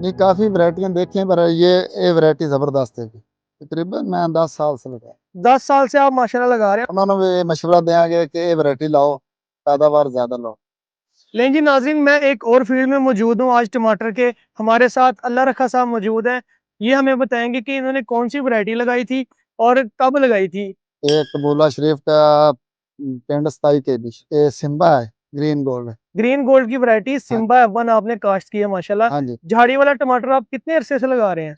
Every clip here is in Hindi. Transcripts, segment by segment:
नहीं, काफ़ी वैरायटियाँ देखी हैं, पर ये वैरायटी ज़बरदस्त है। तकरीबन मैं 10 साल से लगा। 10 साल से आप माशाल्लाह लगा रहे हैं। उन्होंने भी मशवरा देंगे कि ये वैरायटी लाओ, पैदावार ज़्यादा लो। लेकिन जी नाज़रीन, मैं एक और फील्ड में मौजूद हूँ आज टमाटर के। हमारे साथ अल्लाह रखा साहब मौजूद हैं। ये हमें बताएंगे कि इन्होंने कौन सी वैरायटी लगाई थी और कब लगाई थी। ये कबूला शरीफ का पिंड 27 के बीच ये सिम्बा है, ग्रीन गोल्ड। ग्रीन गोल्ड की वैरायटी हाँ, सिम्बा F1 आपने काश्त की है माशाल्लाह। हाँ जी। झाड़ी वाला टमाटर आप कितने अरसे से लगा रहे हैं?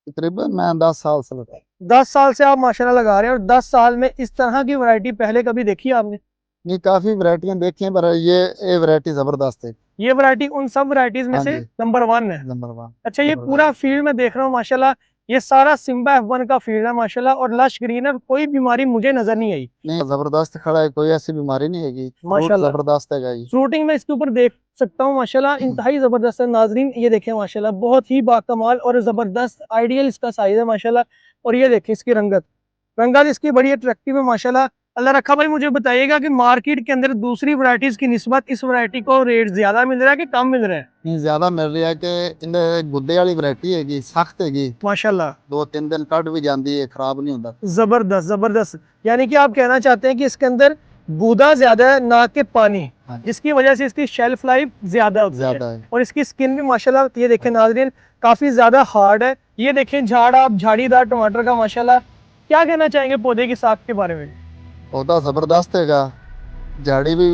तकरीबन मैं 10 साल से लगा। 10 साल से आप माशाल्लाह लगा रहे हैं। और 10 साल में इस तरह की वैरायटी पहले कभी देखी है आपने? नहीं, काफ़ी वैरायटियाँ देखी हैं, पर ये वैरायटी ज़बरदस्त है। ये वैरायटी उन सब वैरायटीज में हाँ से जी, नंबर 1 है। नंबर 1। अच्छा, ये पूरा ज़बरदस्त। फील्ड में देख रहा हूँ माशाल्लाह। ये सारा सिम्बा F1 का फील्ड है माशाल्लाह, और लश ग्रीन है, कोई बीमारी मुझे नजर नहीं आई नहीं, ज़बरदस्त खड़ा है, कोई ऐसी बीमारी नहीं हैगी, फ्रूट माशाल्लाह। ज़बरदस्त है जी। फ्रूटिंग में इसके ऊपर देख सकता हूँ माशाल्लाह, इंतहाई जबरदस्त है नाजरीन। ये देखें माशाल्लाह, बहुत ही बाकमाल और जबरदस्त आइडियल इसका साइज है माशाल्लाह। और ये देखें इसकी रंगत, रंगत इसकी बड़ी अट्रैक्टिव है माशाल्लाह। अल्लाह रखा भाई, मुझे बताइएगा कि मार्केट के अंदर दूसरी वैरायटीज की निस्बत इस वैरायटी को रेट ज्यादा मिल रहा है कि कम मिल रहा है? नहीं, ज़्यादा मिल रहा है कि इन्हें गुद्दे वाली वैरायटी हैगी, सख्त हैगी, माशाल्लाह, 2-3 दिन कट भी जाती है, खराब नहीं होता। जबरदस्त जबरदस्त। यानी कि आप कहना चाहते हैं कि इसके अंदर गूदा ज्यादा है ना कि पानी, हाँ, जिसकी वजह से इसकी शेल्फ लाइफ ज्यादा होती है। ज़्यादा है। और इसकी स्किन भी माशाल्लाह, ये देखें नाजरीन, काफी ज्यादा हार्ड है। ये देखें झाड़, आप झाड़ीदार टमाटर का माशाल्लाह। क्या कहना चाहेंगे पौधे की साख के बारे में? पौधा ज़बरदस्त हैगा, झाड़ी भी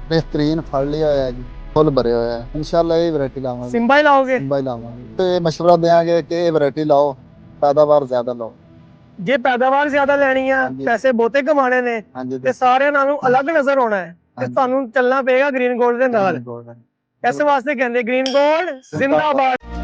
बेहतरीन फल लिया है जी, फुल भरे हुए हैं। इंशाल्लाह ये वैरायटी लावांगे। सिम्बा ही लाओगे? सिम्बा ही लावांगे, तो ये मशवरा देंगे कि ये वैरायटी लाओ, पैदावार ज़्यादा लो। जे पैदावार ज्यादा लेनी है, हाँ जी, पैसे बहुते कमाने ने, हाँ जी, ते सारे नालों अलग नजर होना है, हाँ ते जी। ਤੁਹਾਨੂੰ ਚੱਲਣਾ ਪਏਗਾ ग्रीन गोल्ड ਦੇ ਨਾਲ। ग्रीन गोल्ड इस वास्ते कहते ग्रीन गोल्ड जिंदाबाद।